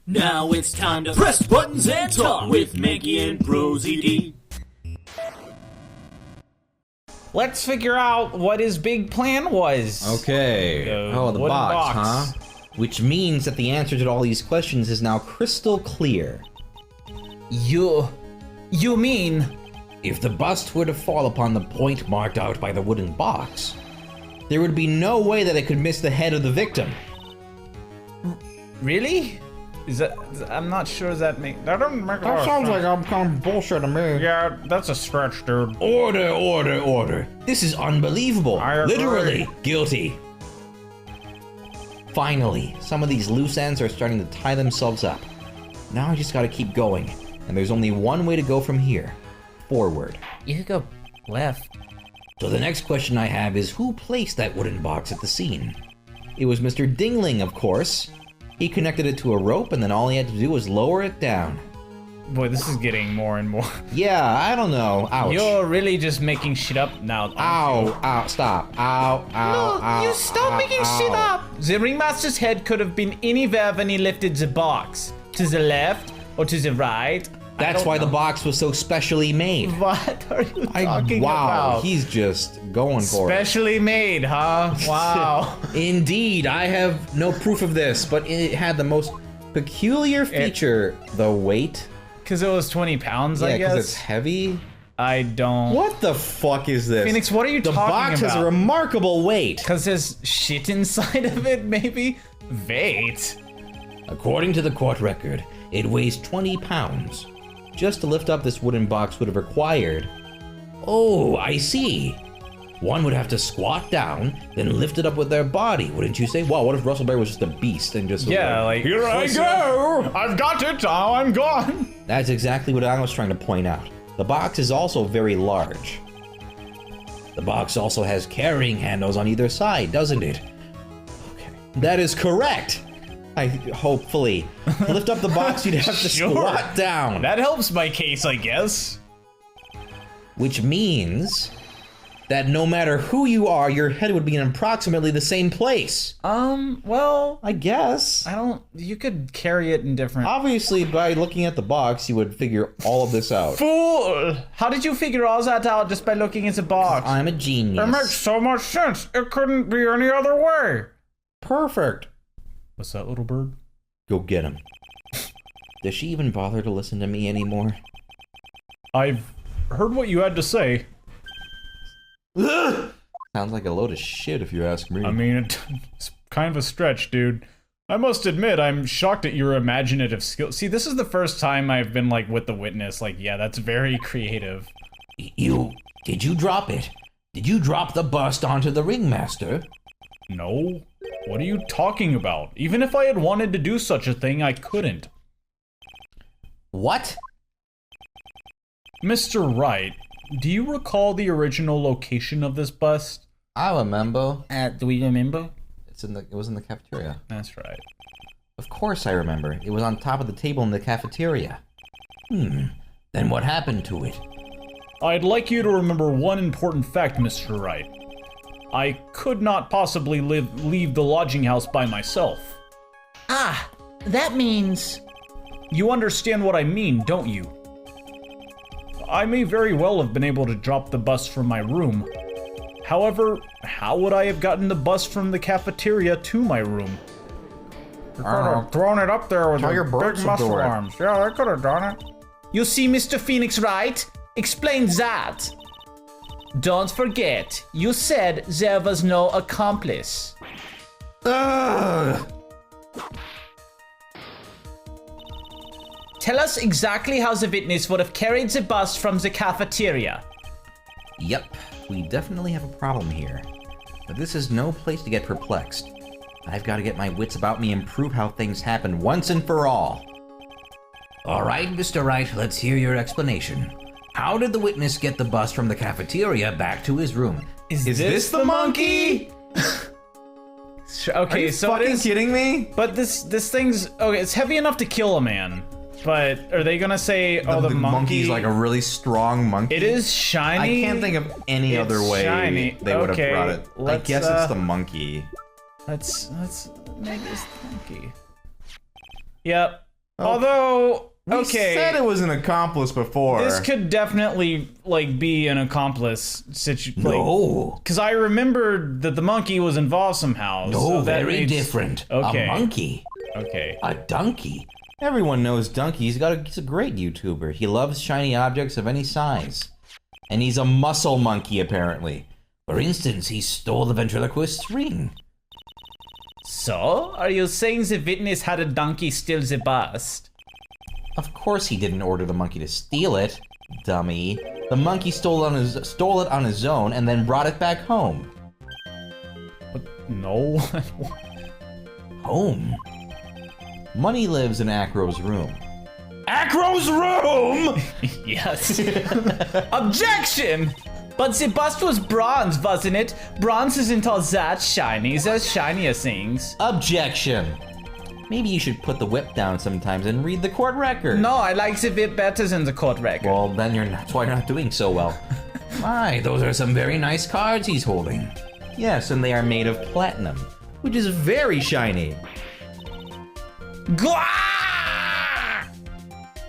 Now it's time to press buttons and talk with Manky and ProZD. Let's figure out what his big plan was. Okay. The wooden box, huh? Which means that the answer to all these questions is now crystal clear. You mean? If the bust were to fall upon the point marked out by the wooden box, there would be no way that it could miss the head of the victim. Really? I'm not sure that doesn't make a lot of sounds sense. like I'm kind of bullshit to me. Yeah, that's a stretch, dude. Order. This is unbelievable. I agree. Literally guilty. Finally, some of these loose ends are starting to tie themselves up. Now I just gotta keep going. And there's only one way to go from here. Forward. You could go left. So the next question I have is, who placed that wooden box at the scene? It was Mr. Dingling, of course. He connected it to a rope, and then all he had to do was lower it down. Boy, this is getting more and more. Yeah, I don't know. Ouch. You're really just making shit up now. Ow, stop. Ow, ow, You stop making shit up! The ringmaster's head could have been anywhere when he lifted the box. To the left or to the right. That's why the box was so specially made. What are you talking wow, about? He's just going for it. Specially made, huh? Wow. Indeed, I have no proof of this, but it had the most peculiar feature, the weight. Because it was 20 pounds, I Yeah, guess. because it's heavy. I don't... What the fuck is this? Phoenix, what are you talking about? The box has a remarkable weight. Because there's shit inside of it, maybe? Weight? According to the court record, it weighs 20 pounds. Just to lift up this wooden box would have required... Oh, I see. One would have to squat down, then lift it up with their body, wouldn't you say? Wow, what if Russell Bear was just a beast and just... Yeah, like... Here I go! I've got it, now I'm gone! That's exactly what I was trying to point out. The box is also very large. The box also has carrying handles on either side, doesn't it? Okay. That is correct! Hopefully. To lift up the box, you'd have to squat down. That helps my case, I guess. Which means that no matter who you are, your head would be in approximately the same place. Well... I guess. You could carry it in different... Obviously, by looking at the box, you would figure all of this out. Fool! How did you figure all that out just by looking at the box? I'm a genius. It makes so much sense. It couldn't be any other way. Perfect. What's that, little bird? Go get him. Does she even bother to listen to me anymore? I've heard what you had to say. Sounds like a load of shit if you ask me. I mean, it's kind of a stretch, dude. I must admit, I'm shocked at your imaginative skill. See, this is the first time I've been, like, with the witness. Like, yeah, that's very creative. Did you drop it? Did you drop the bust onto the ringmaster? No. What are you talking about? Even if I had wanted to do such a thing, I couldn't. What? Mr. Wright, do you recall the original location of this bust? I remember. Do we remember? It was in the cafeteria. That's right. Of course I remember. It was on top of the table in the cafeteria. Then what happened to it? I'd like you to remember one important fact, Mr. Wright. I could not possibly leave the lodging house by myself. Ah, that means... You understand what I mean, don't you? I may very well have been able to drop the bust from my room. However, how would I have gotten the bust from the cafeteria to my room? They could have thrown it up there with their big muscle arms. Yeah, they could have done it. You see, Mr. Phoenix Wright? Explain that. Don't forget, you said there was no accomplice. Ugh. Tell us exactly how the witness would have carried the bust from the cafeteria. Yep, we definitely have a problem here. But this is no place to get perplexed. I've got to get my wits about me and prove how things happen once and for all. All right, Mr. Wright, let's hear your explanation. How did the witness get the bust from the cafeteria back to his room? Is this the monkey? Okay, so it is kidding me? But this thing's okay. It's heavy enough to kill a man. But are they gonna say, oh, the monkey's like a really strong monkey? It is shiny. I can't think of any other way they would have brought it. I guess it's the monkey. Let's make this monkey. Yep. Although, We said it was an accomplice before. this could definitely, like, be an accomplice situation. No. Because I remembered that the monkey was involved somehow. No, so that very makes- different. Okay. A monkey. Okay. A donkey. Everyone knows Donkey. He's a great YouTuber. He loves shiny objects of any size. And he's a muscle monkey, apparently. For instance, he stole the ventriloquist's ring. So, are you saying the witness had a donkey steal the bust? Of course he didn't order the monkey to steal it, dummy. The monkey stole it on his own and then brought it back home. No. Home? Money lives in Acro's room. Acro's room?! Yes. Objection! But the bust was bronze, wasn't it? Bronze isn't all that shiny. There's shinier things. Objection! Maybe you should put the whip down sometimes and read the court record. No, I like the bit better than the court record. Well, then that's why you're not doing so well. My, those are some very nice cards he's holding. Yes, and they are made of platinum, which is very shiny.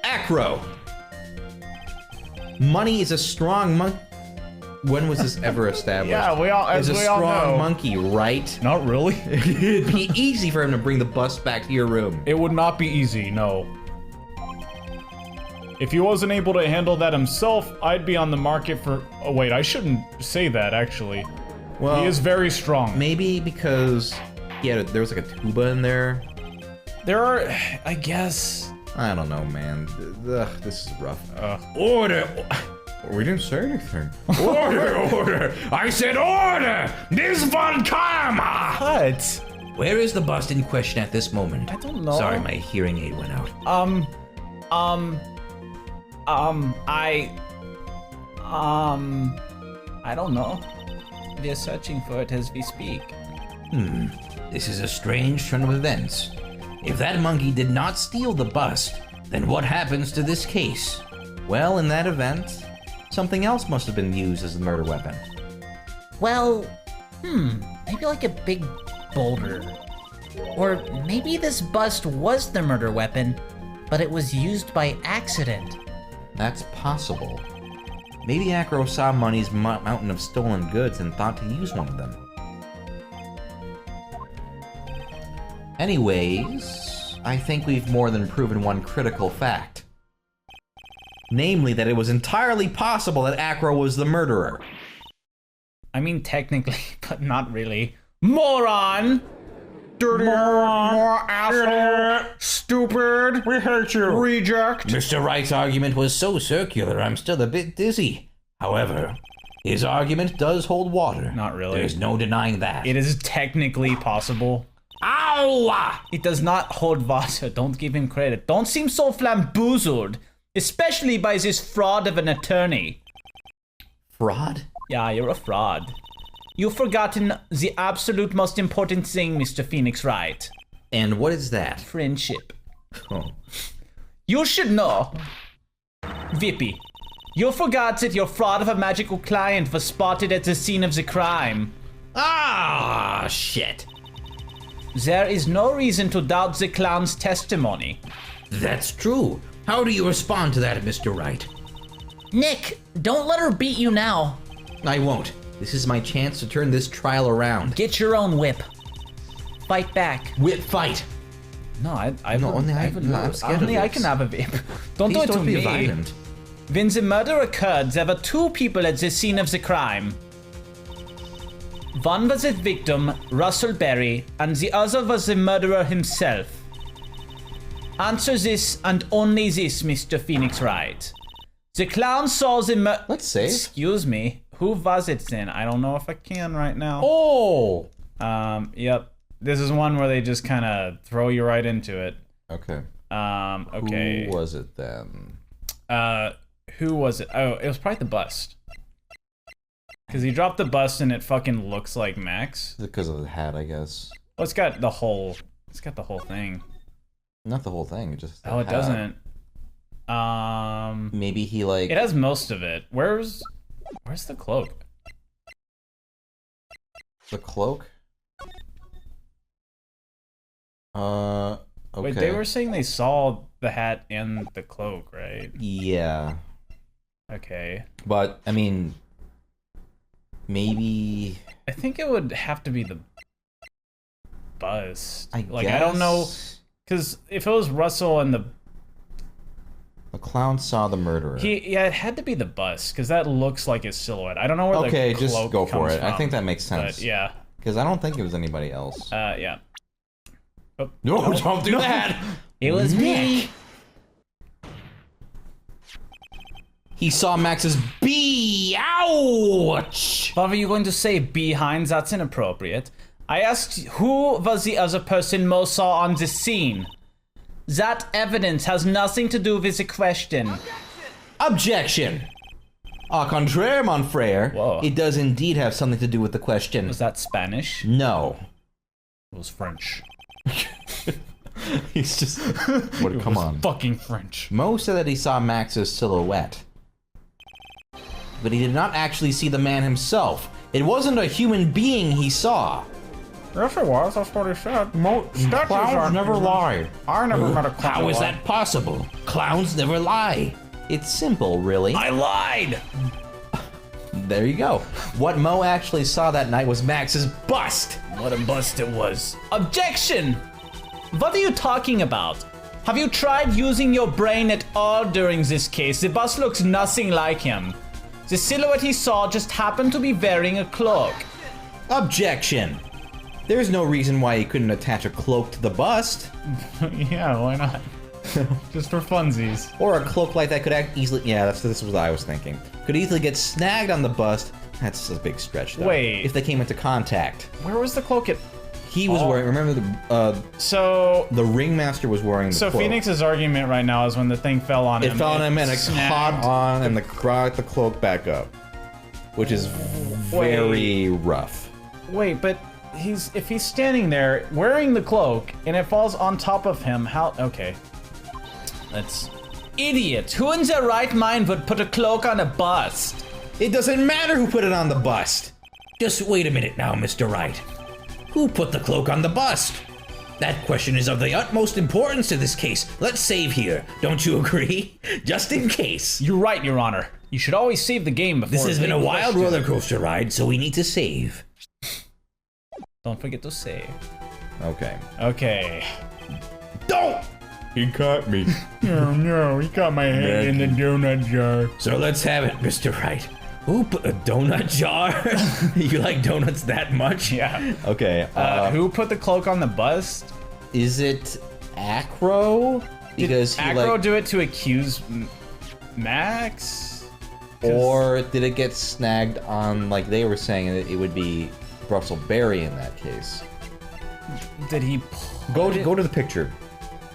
Acro! Money is a strong monkey. When was this ever established? Yeah, as He's a we all strong know. monkey, right? Not really. It'd be easy for him to bring the bus back to your room. It would not be easy, no. If he wasn't able to handle that himself, I'd be on the market for... Oh, wait, I shouldn't say that, actually. Well, He is very strong. maybe because there was like a tuba in there. There are... I guess... I don't know, man. Ugh, this is rough. Order! We didn't say anything. Order! I said order! This von Karma! What? Where is the bust in question at this moment? I don't know. Sorry, my hearing aid went out. I don't know. We are searching for it as we speak. This is a strange turn of events. If that monkey did not steal the bust, then what happens to this case? Well, in that event, something else must have been used as the murder weapon. Well, maybe like a big boulder. Or maybe this bust was the murder weapon, but it was used by accident. That's possible. Maybe Acro saw Money's mountain of stolen goods and thought to use one of them. Anyways, I think we've more than proven one critical fact. Namely, that it was entirely possible that Acro was the murderer. I mean, technically, but not really. Moron! Dirty more asshole! Stupid! We hate you! Reject! Mr. Wright's argument was so circular, I'm still a bit dizzy. However, his argument does hold water. Not really. There's no denying that. It is technically possible. Ow! It does not hold water. Don't give him credit. Don't seem so flamboozled. Especially by this fraud of an attorney. Fraud? Yeah, you're a fraud. You've forgotten the absolute most important thing, Mr. Phoenix Wright. And what is that? Friendship. Oh. You should know. Vippy, you forgot that your fraud of a magical client was spotted at the scene of the crime. Ah, shit. There is no reason to doubt the clown's testimony. That's true. How do you respond to that, Mr. Wright? Nick, don't let her beat you now. I won't. This is my chance to turn this trial around. Get your own whip. Fight back. Whip fight. No, I No, would, only I- would no, love- I'm scared of only I this. can have a whip. Don't Please do it don't to be me. violent. When the murder occurred, there were two people at the scene of the crime. One was the victim, Russell Berry, and the other was the murderer himself. Answer this and only this, Mr. Phoenix Wright. The clown saw the Let's save. Excuse me. Who was it then? I don't know if I can right now. Oh! Yep. This is one where they just kind of throw you right into it. Okay. Okay. Who was it then? Who was it? Oh, it was probably the bust. Because he dropped the bust and it fucking looks like Max. Because of the hat, I guess. Well, it's got the whole thing. Not the whole thing, just the Oh, it hat. doesn't. Maybe he like... It has most of it. Where's the cloak? The cloak? Okay. Wait, they were saying they saw the hat and the cloak, right? Yeah. Okay. But, I mean, maybe... I think it would have to be the bust. I don't know, because if it was Russell and the clown saw the murderer. it had to be the bust, because that looks like his silhouette. I don't know where the cloak just go for it. from, I think that makes sense. But yeah. Because I don't think it was anybody else. Yeah. Oh, No, don't do that! It was me. He saw Max's bee! Ouch! What were you going to say, behind? That's inappropriate. I asked who was the other person Mo saw on the scene. That evidence has nothing to do with the question. Objection! Au contraire, mon frère. Whoa. It does indeed have something to do with the question. Was that Spanish? No. It was French. He's just... What, come on. Fucking French. Mo said that he saw Max's silhouette. But he did not actually see the man himself. It wasn't a human being he saw. Yes, it was. That's what he said. Clowns never lie. I never met a clown. How is that possible? Clowns never lie. It's simple, really. I lied! There you go. What Mo actually saw that night was Max's bust. What a bust it was. Objection! What are you talking about? Have you tried using your brain at all during this case? The bust looks nothing like him. The silhouette he saw just happened to be wearing a cloak. Objection. There's no reason why he couldn't attach a cloak to the bust. Yeah, why not? Just for funsies. Or a cloak like that could easily... Yeah, this is what I was thinking. Could easily get snagged on the bust. That's a big stretch, though. Wait. If they came into contact. Where was the cloak at? He was wearing... Remember the ringmaster was wearing the cloak. So Phoenix's argument right now is when the thing fell on him. It fell on him and it snagged. caught on and brought the cloak back up. Which is very rough. Wait, but if he's standing there wearing the cloak and it falls on top of him, how... Okay. That's... Idiot! Who in their right mind would put a cloak on a bust? It doesn't matter who put it on the bust. Just wait a minute now, Mr. Wright. Who put the cloak on the bust? That question is of the utmost importance to this case. Let's save here. Don't you agree? Just in case. You're right, Your Honor. You should always save the game before... This has been a wild question. roller coaster ride, so we need to save. Don't forget to save. Okay. Okay. Don't! He caught me. Oh no, he got my head in the donut jar. So let's have it, Mr. Wright. Who put a donut jar? You like donuts that much? Yeah. Okay. Who put the cloak on the bust? Is it Acro? Because Did Acro do it to accuse Max? Or did it get snagged on, like they were saying, it would be Russell Berry in that case? Did he go to the picture?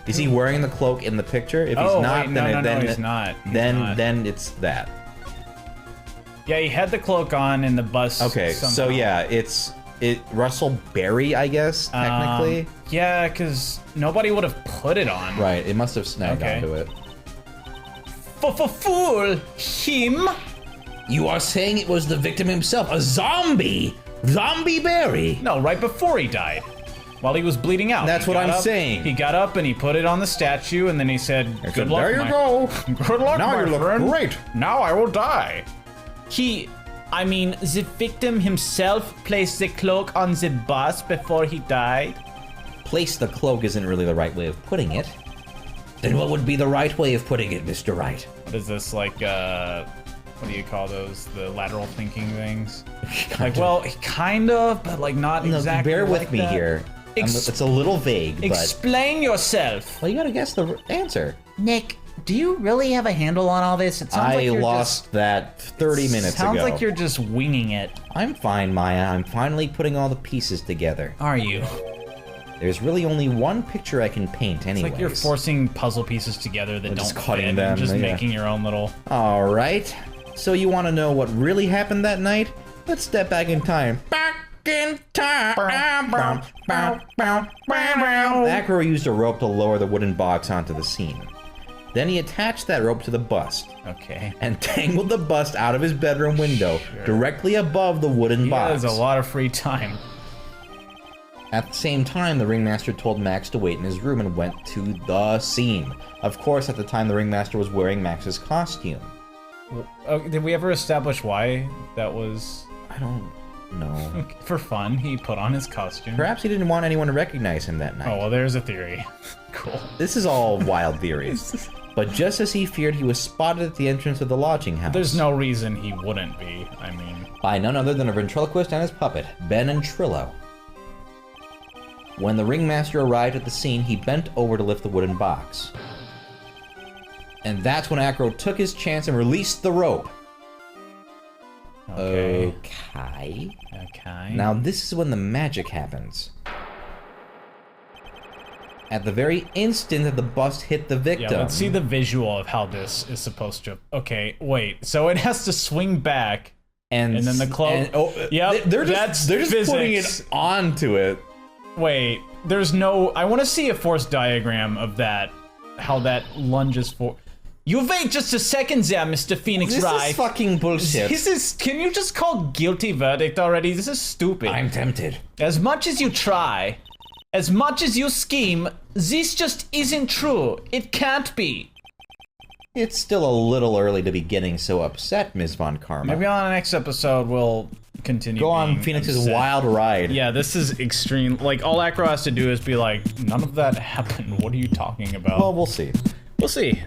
Is he wearing the cloak in the picture? If he's not, wait, then no, he's not. He's then not. then it's that. Yeah, he had the cloak on in the bus. Okay, somehow. so yeah, it's Russell Berry, I guess, technically. Yeah, because nobody would have put it on. Right, it must have snagged Okay. onto it. Fool! Him? You are saying it was the victim himself, a zombie! Zombie Barry! No, right before he died. While he was bleeding out. That's He what got I'm up- saying. He got up and he put it on the statue, and then he said, "Good luck, there you my- go. Good luck, Now my you look friend. great. Now I will die." The victim himself placed the cloak on the bus before he died. Place the cloak isn't really the right way of putting it. Then what would be the right way of putting it, Mr. Wright? What is this, like, what do you call those? The lateral thinking things? Like, well, kind of, but like not No, exactly bear with like me that. here. It's a little vague, but... Explain yourself. Well, you gotta guess the answer. Nick, do you really have a handle on all this? It sounds I like you're lost that 30 minutes Sounds ago. like you're just winging it. I'm fine, Maya. I'm finally putting all the pieces together. Are you? There's really only one picture I can paint anyways. It's like you're forcing puzzle pieces together that don't just cutting fit, them, and just yeah. making your own little... All right. So you want to know what really happened that night? Let's step back in time. Back in time. Acro used a rope to lower the wooden box onto the scene. Then he attached that rope to the bust Okay. and tangled the bust out of his bedroom window directly above the wooden He box. has a lot of free time. At the same time, the ringmaster told Max to wait in his room and went to the scene. Of course, at the time, the ringmaster was wearing Max's costume. Did we ever establish why that was? I don't know. For fun, he put on his costume. Perhaps he didn't want anyone to recognize him that night. Oh, well, there's a theory. Cool. This is all wild theories. But just as he feared, he was spotted at the entrance of the lodging house. There's no reason he wouldn't be. I mean... by none other than a ventriloquist and his puppet, Ben and Trillo. When the ringmaster arrived at the scene, he bent over to lift the wooden box. And that's when Acro took his chance and released the rope. Okay. Okay. Now this is when the magic happens. At the very instant that the bust hit the victim. Yeah, let's see the visual of how this is supposed to... Okay, wait. So it has to swing back, and then the cloak... Yep, they're just putting it onto it. Wait, there's no... I want to see a force diagram of that. How that lunges for... You wait just a second there, Mr. Phoenix Wright. This is fucking bullshit. This is... Can you just call guilty verdict already? This is stupid. I'm tempted. As much as you try, as much as you scheme, this just isn't true. It can't be. It's still a little early to be getting so upset, Ms. Von Karma. Maybe on the next episode we'll continue. Go on being Phoenix's upset. wild ride. Yeah, this is extreme. Like, all Acro has to do is be like, none of that happened. What are you talking about? Well, we'll see. We'll see.